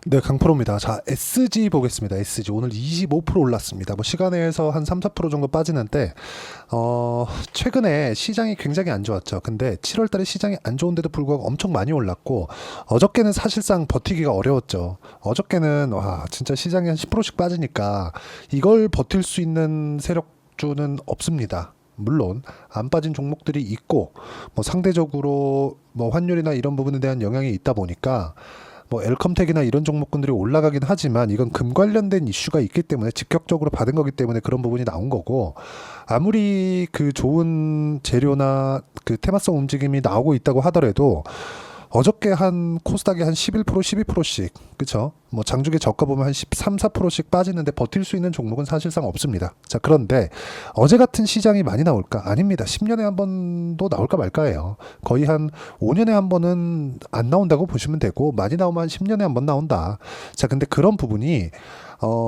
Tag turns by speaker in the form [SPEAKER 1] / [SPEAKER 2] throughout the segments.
[SPEAKER 1] 네, 강프로입니다. 자, SG 보겠습니다. SG 오늘 25% 올랐습니다. 뭐 시간에서 한 3, 4% 정도 빠지는데 최근에 시장이 굉장히 안 좋았죠. 근데 7월 달에 시장이 안 좋은데도 불구하고 엄청 많이 올랐고 어저께는 사실상 버티기가 어려웠죠. 어저께는 와, 진짜 시장이 한 10%씩 빠지니까 이걸 버틸 수 있는 세력주는 없습니다. 물론 안 빠진 종목들이 있고 뭐 상대적으로 뭐 환율이나 이런 부분에 대한 영향이 있다 보니까 뭐 엘컴텍이나 이런 종목군들이 올라가긴 하지만 이건 금 관련된 이슈가 있기 때문에 직격적으로 받은 거기 때문에 그런 부분이 나온 거고, 아무리 그 좋은 재료나 그 테마성 움직임이 나오고 있다고 하더라도 어저께 한 코스닥이 한 11%, 12%씩, 그쵸? 뭐 장중에 저가 보면 한 13, 4%씩 빠지는데 버틸 수 있는 종목은 사실상 없습니다. 자, 그런데 어제 같은 시장이 많이 나올까? 아닙니다. 10년에 한 번도 나올까 말까예요. 거의 한 5년에 한 번은 안 나온다고 보시면 되고, 많이 나오면 한 10년에 한 번 나온다. 자, 근데 그런 부분이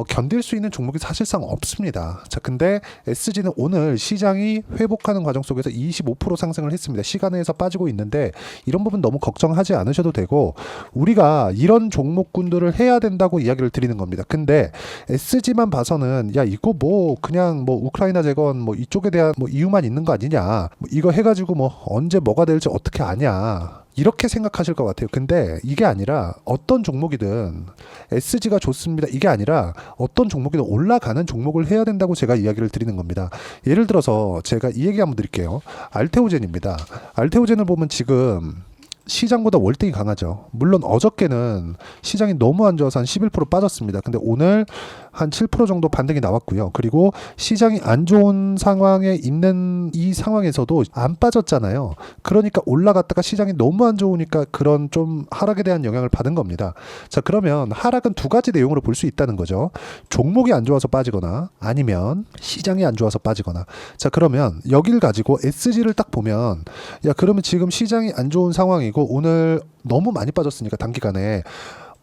[SPEAKER 1] 견딜 수 있는 종목이 사실상 없습니다. 자, 근데 SG는 오늘 시장이 회복하는 과정 속에서 25% 상승을 했습니다. 시간에서 빠지고 있는데 이런 부분 너무 걱정하지 않으셔도 되고, 우리가 이런 종목군들을 해야 된다고 이야기를 드리는 겁니다. 근데 SG만 봐서는 야, 이거 뭐 그냥 뭐 우크라이나 재건 뭐 이쪽에 대한 뭐 이유만 있는 거 아니냐, 뭐 이거 해가지고 뭐 언제 뭐가 될지 어떻게 아냐, 이렇게 생각하실 것 같아요. 근데 이게 아니라 어떤 종목이든 SG가 좋습니다, 이게 아니라 어떤 종목이든 올라가는 종목을 해야 된다고 제가 이야기를 드리는 겁니다. 예를 들어서 제가 이 얘기 한번 드릴게요. 알테오젠입니다. 알테오젠을 보면 지금 시장보다 월등히 강하죠. 물론 어저께는 시장이 너무 안 좋아서 한 11% 빠졌습니다. 근데 오늘 한 7% 정도 반등이 나왔고요. 그리고 시장이 안 좋은 상황에 있는 이 상황에서도 안 빠졌잖아요. 그러니까 올라갔다가 시장이 너무 안 좋으니까 그런 좀 하락에 대한 영향을 받은 겁니다. 자, 그러면 하락은 두 가지 내용으로 볼 수 있다는 거죠. 종목이 안 좋아서 빠지거나 아니면 시장이 안 좋아서 빠지거나. 자, 그러면 여길 가지고 SG를 딱 보면, 야, 그러면 지금 시장이 안 좋은 상황이고 오늘 너무 많이 빠졌으니까 단기간에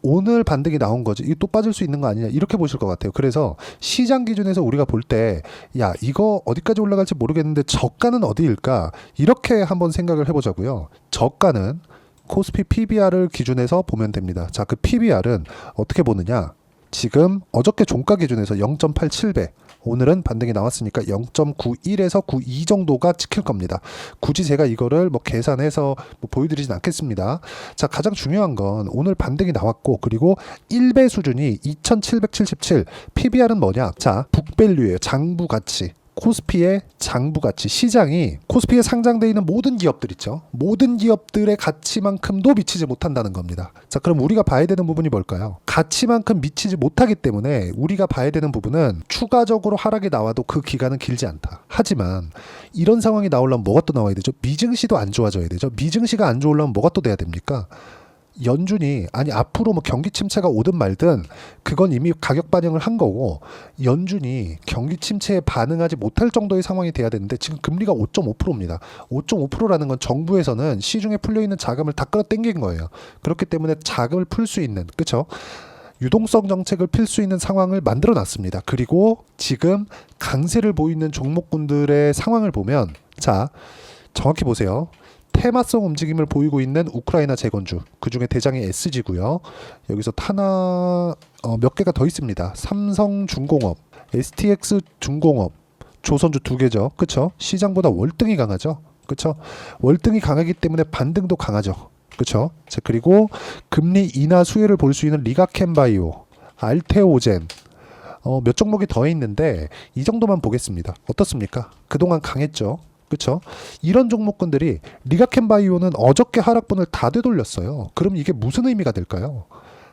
[SPEAKER 1] 오늘 반등이 나온 거지, 이게 또 빠질 수 있는 거 아니냐, 이렇게 보실 것 같아요. 그래서 시장 기준에서 우리가 볼 때 야, 이거 어디까지 올라갈지 모르겠는데 저가는 어디일까, 이렇게 한번 생각을 해보자고요. 저가는 코스피 PBR을 기준해서 보면 됩니다. 자, 그 PBR은 어떻게 보느냐, 지금 어저께 종가 기준에서 0.87배, 오늘은 반등이 나왔으니까 0.91에서 92 정도가 찍힐 겁니다. 굳이 제가 이거를 뭐 계산해서 뭐 보여드리진 않겠습니다. 자, 가장 중요한 건 오늘 반등이 나왔고, 그리고 1배 수준이 2777, PBR은 뭐냐, 자, 북밸류예요. 장부 가치. 코스피의 장부 가치, 시장이 코스피에 상장되어 있는 모든 기업들 있죠. 모든 기업들의 가치만큼도 미치지 못한다는 겁니다. 자, 그럼 우리가 봐야 되는 부분이 뭘까요? 가치만큼 미치지 못하기 때문에 우리가 봐야 되는 부분은 추가적으로 하락이 나와도 그 기간은 길지 않다. 하지만 이런 상황이 나오려면 뭐가 또 나와야 되죠? 미증시도 안 좋아져야 되죠. 미증시가 안 좋으려면 뭐가 또 돼야 됩니까? 연준이, 아니 앞으로 뭐 경기 침체가 오든 말든 그건 이미 가격 반영을 한 거고, 연준이 경기 침체에 반응하지 못할 정도의 상황이 돼야 되는데 지금 금리가 5.5%입니다. 5.5%라는 건 정부에서는 시중에 풀려 있는 자금을 다 끌어당긴 거예요. 그렇기 때문에 자금을 풀 수 있는, 그렇죠? 유동성 정책을 필 수 있는 상황을 만들어 놨습니다. 그리고 지금 강세를 보이는 종목군들의 상황을 보면, 자, 정확히 보세요. 테마성 움직임을 보이고 있는 우크라이나 재건주, 그 중에 대장이 SG고요. 여기서 하나 몇 개가 더 있습니다. 삼성중공업, STX 중공업, 조선주 두 개죠. 그쵸? 시장보다 월등히 강하죠. 그쵸? 월등히 강하기 때문에 반등도 강하죠. 그쵸? 자, 그리고 금리 인하 수혜를 볼 수 있는 리가켄바이오, 알테오젠, 몇 종목이 더 있는데 이 정도만 보겠습니다. 어떻습니까? 그동안 강했죠. 그렇죠? 이런 종목군들이, 리가켄바이오는 어저께 하락분을 다 되돌렸어요. 그럼 이게 무슨 의미가 될까요?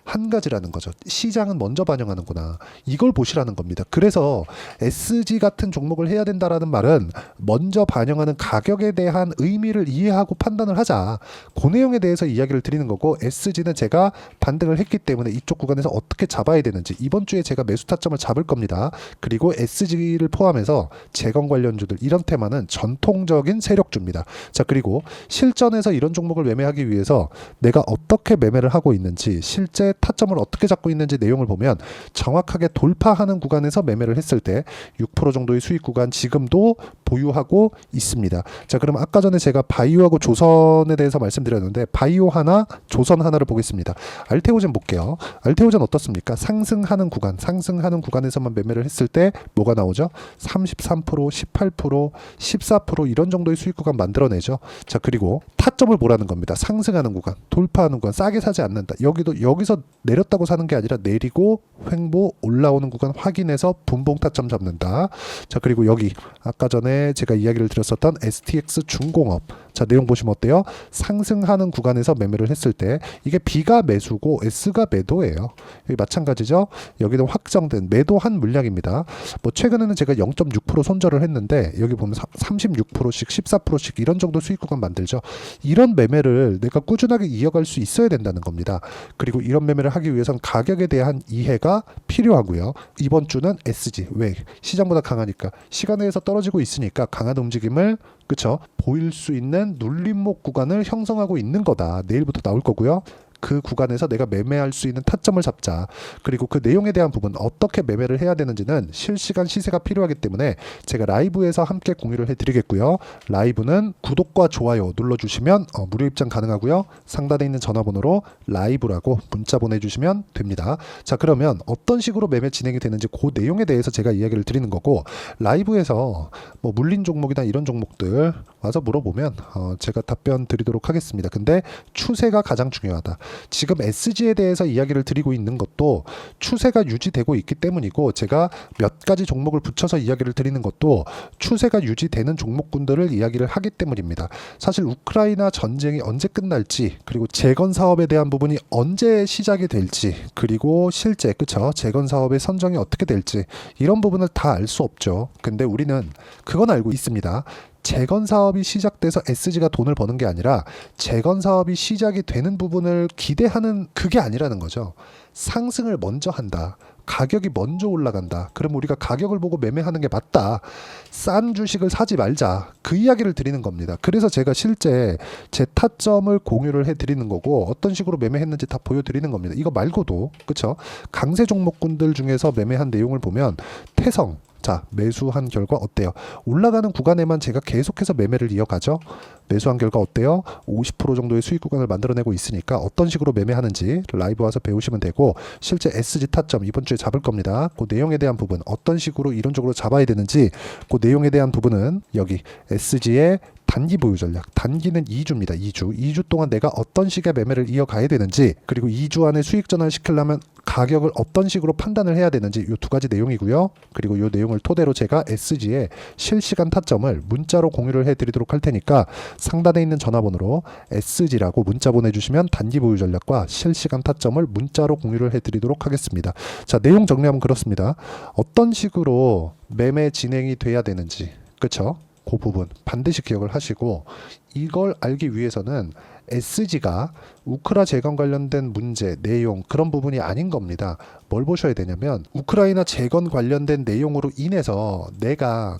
[SPEAKER 1] 한 가지라는 거죠. 시장은 먼저 반영하는구나, 이걸 보시라는 겁니다. 그래서 SG 같은 종목을 해야 된다라는 말은 먼저 반영하는 가격에 대한 의미를 이해하고 판단을 하자, 그 내용에 대해서 이야기를 드리는 거고, SG는 제가 반등을 했기 때문에 이쪽 구간에서 어떻게 잡아야 되는지 이번 주에 제가 매수 타점을 잡을 겁니다. 그리고 SG를 포함해서 재건 관련주들, 이런 테마는 전통적인 세력주입니다. 자, 그리고 실전에서 이런 종목을 매매하기 위해서 내가 어떻게 매매를 하고 있는지 실제 타점을 어떻게 잡고 있는지 내용을 보면 정확하게 돌파하는 구간에서 매매를 했을 때 6% 정도의 수익 구간 지금도 보유하고 있습니다. 자, 그럼 아까 전에 제가 바이오하고 조선에 대해서 말씀드렸는데 바이오 하나, 조선 하나를 보겠습니다. 알테오젠 볼게요. 알테오젠 어떻습니까? 상승하는 구간에서만 매매를 했을 때 뭐가 나오죠? 33%, 18%, 14% 이런 정도의 수익 구간 만들어내죠. 자, 그리고 타점을 보라는 겁니다. 상승하는 구간, 돌파하는 구간, 싸게 사지 않는다. 여기서 내렸다고 사는 게 아니라 내리고 횡보 올라오는 구간 확인해서 분봉 타점 잡는다. 자, 그리고 여기 아까 전에 제가 이야기를 드렸었던 STX 중공업. 자, 내용 보시면 어때요? 상승하는 구간에서 매매를 했을 때 이게 B가 매수고 S가 매도예요. 여기 마찬가지죠. 여기는 확정된 매도한 물량입니다. 뭐 최근에는 제가 0.6% 손절을 했는데 여기 보면 36%씩 14%씩 이런 정도 수익 구간 만들죠. 이런 매매를 내가 꾸준하게 이어갈 수 있어야 된다는 겁니다. 그리고 이런 매매를 하기 위해선 가격에 대한 이해가 필요하고요. 이번 주는 SG 왜? 시장보다 강하니까 시간에서 떨어지고 있으니까 강한 움직임을 그쵸? 보일 수 있는 눌림목 구간을 형성하고 있는 거다. 내일부터 나올 거고요. 그 구간에서 내가 매매할 수 있는 타점을 잡자. 그리고 그 내용에 대한 부분 어떻게 매매를 해야 되는지는 실시간 시세가 필요하기 때문에 제가 라이브에서 함께 공유를 해드리겠고요. 라이브는 구독과 좋아요 눌러주시면 무료 입장 가능하고요. 상단에 있는 전화번호로 라이브라고 문자 보내주시면 됩니다. 자, 그러면 어떤 식으로 매매 진행이 되는지 그 내용에 대해서 제가 이야기를 드리는 거고 라이브에서 뭐 물린 종목이나 이런 종목들 와서 물어보면 제가 답변 드리도록 하겠습니다. 근데 추세가 가장 중요하다. 지금 SG에 대해서 이야기를 드리고 있는 것도 추세가 유지되고 있기 때문이고 제가 몇 가지 종목을 붙여서 이야기를 드리는 것도 추세가 유지되는 종목군들을 이야기를 하기 때문입니다. 사실 우크라이나 전쟁이 언제 끝날지 그리고 재건 사업에 대한 부분이 언제 시작이 될지 그리고 실제 그쵸 재건 사업의 선정이 어떻게 될지 이런 부분을 다 알 수 없죠. 근데 우리는 그건 알고 있습니다. 재건 사업이 시작돼서 SG가 돈을 버는 게 아니라 재건 사업이 시작이 되는 부분을 기대하는 그게 아니라는 거죠. 상승을 먼저 한다. 가격이 먼저 올라간다. 그럼 우리가 가격을 보고 매매하는 게 맞다. 싼 주식을 사지 말자. 그 이야기를 드리는 겁니다. 그래서 제가 실제 제 타점을 공유를 해드리는 거고 어떤 식으로 매매했는지 다 보여드리는 겁니다. 이거 말고도 그쵸? 강세 종목군들 중에서 매매한 내용을 보면 태성 자, 매수한 결과 어때요? 올라가는 구간에만 제가 계속해서 매매를 이어가죠. 매수한 결과 어때요? 50% 정도의 수익 구간을 만들어내고 있으니까 어떤 식으로 매매하는지 라이브 와서 배우시면 되고 실제 SG 타점 이번 주에 잡을 겁니다. 그 내용에 대한 부분 어떤 식으로 이론적으로 잡아야 되는지 그 내용에 대한 부분은 여기 SG의 단기 보유 전략. 단기는 2주입니다. 2주 동안 내가 어떤 식의 매매를 이어가야 되는지 그리고 2주 안에 수익 전환을 시키려면 가격을 어떤 식으로 판단을 해야 되는지 이 두 가지 내용이고요. 그리고 이 내용을 토대로 제가 SG의 실시간 타점을 문자로 공유를 해드리도록 할 테니까 상단에 있는 전화번호로 SG라고 문자 보내주시면 단기 보유 전략과 실시간 타점을 문자로 공유를 해드리도록 하겠습니다. 자, 내용 정리하면 그렇습니다. 어떤 식으로 매매 진행이 돼야 되는지 그쵸? 그 부분 반드시 기억을 하시고 이걸 알기 위해서는 SG가 우크라 재건 관련된 문제, 내용 그런 부분이 아닌 겁니다. 뭘 보셔야 되냐면 우크라이나 재건 관련된 내용으로 인해서 내가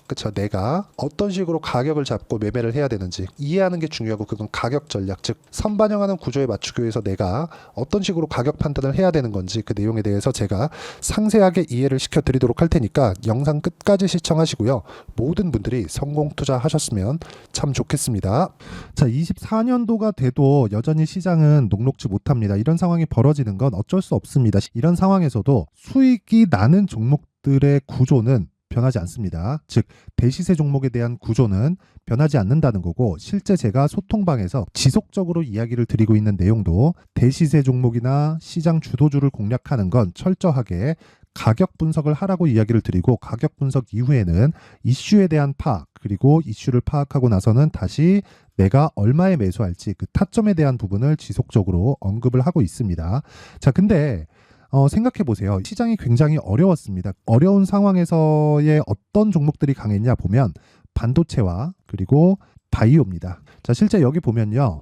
[SPEAKER 1] 어떤 식으로 가격을 잡고 매매를 해야 되는지 이해하는 게 중요하고 그건 가격 전략 즉 선반영하는 구조에 맞추기 위해서 내가 어떤 식으로 가격 판단을 해야 되는 건지 그 내용에 대해서 제가 상세하게 이해를 시켜드리도록 할 테니까 영상 끝까지 시청하시고요. 모든 분들이 성공 투자하셨으면 참 좋겠습니다. 자, 24년도가 돼도 여전히 시장은 녹록지 못합니다. 이런 상황이 벌어지는 건 어쩔 수 없습니다. 이런 상황에서도 수익이 나는 종목들의 구조는 변하지 않습니다. 즉 대시세 종목에 대한 구조는 변하지 않는다는 거고 실제 제가 소통방에서 지속적으로 이야기를 드리고 있는 내용도 대시세 종목이나 시장 주도주를 공략하는 건 철저하게 가격 분석을 하라고 이야기를 드리고 가격 분석 이후에는 이슈에 대한 파악 그리고 이슈를 파악하고 나서는 다시 내가 얼마에 매수할지 그 타점에 대한 부분을 지속적으로 언급을 하고 있습니다. 자, 근데 생각해 보세요. 시장이 굉장히 어려웠습니다. 어려운 상황에서의 어떤 종목들이 강했냐 보면 반도체와 그리고 바이오입니다. 자, 실제 여기 보면요.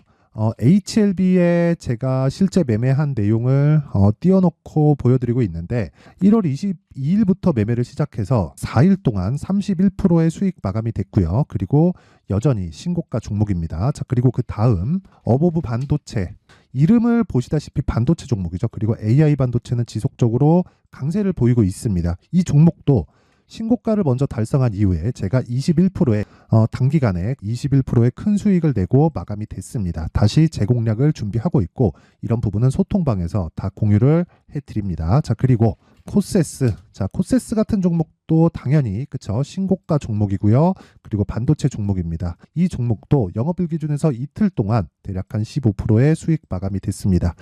[SPEAKER 1] HLB에 제가 실제 매매한 내용을 띄워놓고 보여드리고 있는데 1월 22일부터 매매를 시작해서 4일 동안 31%의 수익 마감이 됐고요. 그리고 여전히 신고가 종목입니다. 자, 그리고 그 다음 어보브 반도체 이름을 보시다시피 반도체 종목이죠. 그리고 AI 반도체는 지속적으로 강세를 보이고 있습니다. 이 종목도 신고가를 먼저 달성한 이후에 제가 21%의 단기간에 21%의 큰 수익을 내고 마감이 됐습니다. 다시 재공략을 준비하고 있고 이런 부분은 소통방에서 다 공유를 해드립니다. 자, 그리고 코세스. 자, 코세스 같은 종목도 당연히 그쵸 신고가 종목이고요. 그리고 반도체 종목입니다. 이 종목도 영업일 기준에서 이틀 동안 대략 한 15%의 수익 마감이 됐습니다.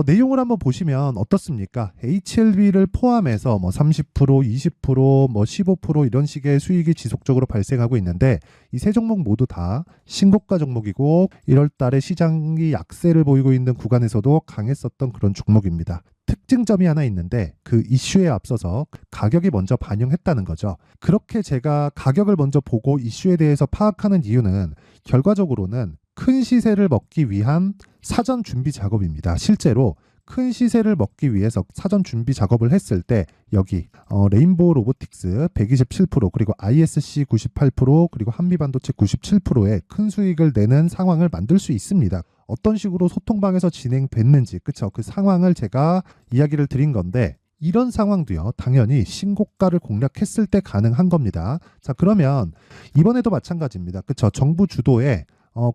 [SPEAKER 1] 내용을 한번 보시면 어떻습니까? HLB를 포함해서 뭐 30%, 20%, 뭐 15% 이런 식의 수익이 지속적으로 발생하고 있는데 이 세 종목 모두 다 신고가 종목이고 1월 달에 시장이 약세를 보이고 있는 구간에서도 강했었던 그런 종목입니다. 특징점이 하나 있는데 그 이슈에 앞서서 가격이 먼저 반영했다는 거죠. 그렇게 제가 가격을 먼저 보고 이슈에 대해서 파악하는 이유는 결과적으로는 큰 시세를 먹기 위한 사전 준비 작업입니다. 실제로 큰 시세를 먹기 위해서 사전 준비 작업을 했을 때 여기 레인보우 로보틱스 127% 그리고 ISC 98% 그리고 한미반도체 97%의 큰 수익을 내는 상황을 만들 수 있습니다. 어떤 식으로 소통방에서 진행됐는지 그쵸 그 상황을 제가 이야기를 드린 건데 이런 상황도요 당연히 신고가를 공략했을 때 가능한 겁니다. 자, 그러면 이번에도 마찬가지입니다. 그쵸 정부 주도의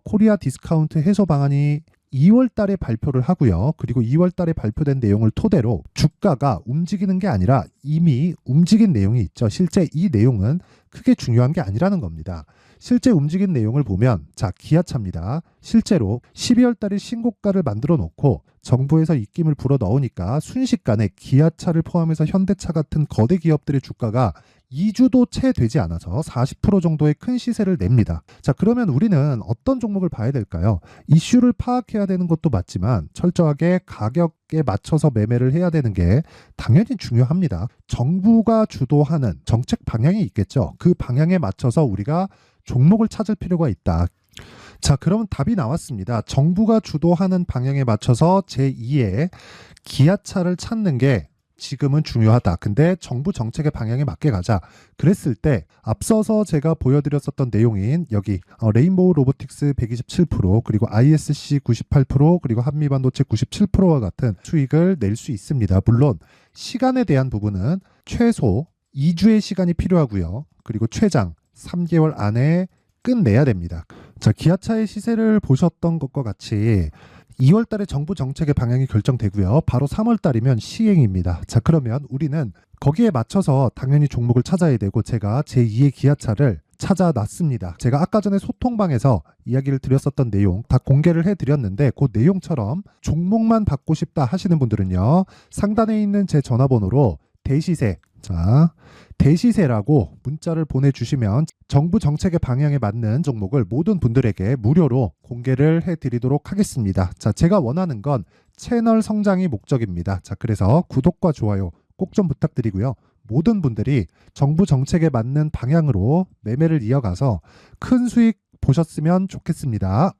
[SPEAKER 1] 코리아 디스카운트 해소 방안이 2월 달에 발표를 하고요. 그리고 2월 달에 발표된 내용을 토대로 주가가 움직이는 게 아니라 이미 움직인 내용이 있죠. 실제 이 내용은 크게 중요한 게 아니라는 겁니다. 실제 움직인 내용을 보면 자, 기아차입니다. 실제로 12월 달에 신고가를 만들어 놓고 정부에서 입김을 불어 넣으니까 순식간에 기아차를 포함해서 현대차 같은 거대 기업들의 주가가 2주도 채 되지 않아서 40% 정도의 큰 시세를 냅니다. 자, 그러면 우리는 어떤 종목을 봐야 될까요? 이슈를 파악해야 되는 것도 맞지만 철저하게 가격에 맞춰서 매매를 해야 되는 게 당연히 중요합니다. 정부가 주도하는 정책 방향이 있겠죠. 그 방향에 맞춰서 우리가 종목을 찾을 필요가 있다. 자, 그러면 답이 나왔습니다. 정부가 주도하는 방향에 맞춰서 제2의 기아차를 찾는 게 지금은 중요하다. 근데 정부 정책의 방향에 맞게 가자. 그랬을 때 앞서서 제가 보여드렸었던 내용인 여기 레인보우 로보틱스 127% 그리고 ISC 98% 그리고 한미반도체 97%와 같은 수익을 낼 수 있습니다. 물론 시간에 대한 부분은 최소 2주의 시간이 필요하고요. 그리고 최장 3개월 안에 끝내야 됩니다. 자, 기아차의 시세를 보셨던 것과 같이 2월 달에 정부 정책의 방향이 결정되고요. 바로 3월 달이면 시행입니다. 자, 그러면 우리는 거기에 맞춰서 당연히 종목을 찾아야 되고 제가 제2의 기아차를 찾아놨습니다. 제가 아까 전에 소통방에서 이야기를 드렸었던 내용 다 공개를 해드렸는데 그 내용처럼 종목만 받고 싶다 하시는 분들은요. 상단에 있는 제 전화번호로 대시세 자, 대시세라고 문자를 보내주시면 정부 정책의 방향에 맞는 종목을 모든 분들에게 무료로 공개를 해드리도록 하겠습니다. 자, 제가 원하는 건 채널 성장이 목적입니다. 자, 그래서 구독과 좋아요 꼭 좀 부탁드리고요. 모든 분들이 정부 정책에 맞는 방향으로 매매를 이어가서 큰 수익 보셨으면 좋겠습니다.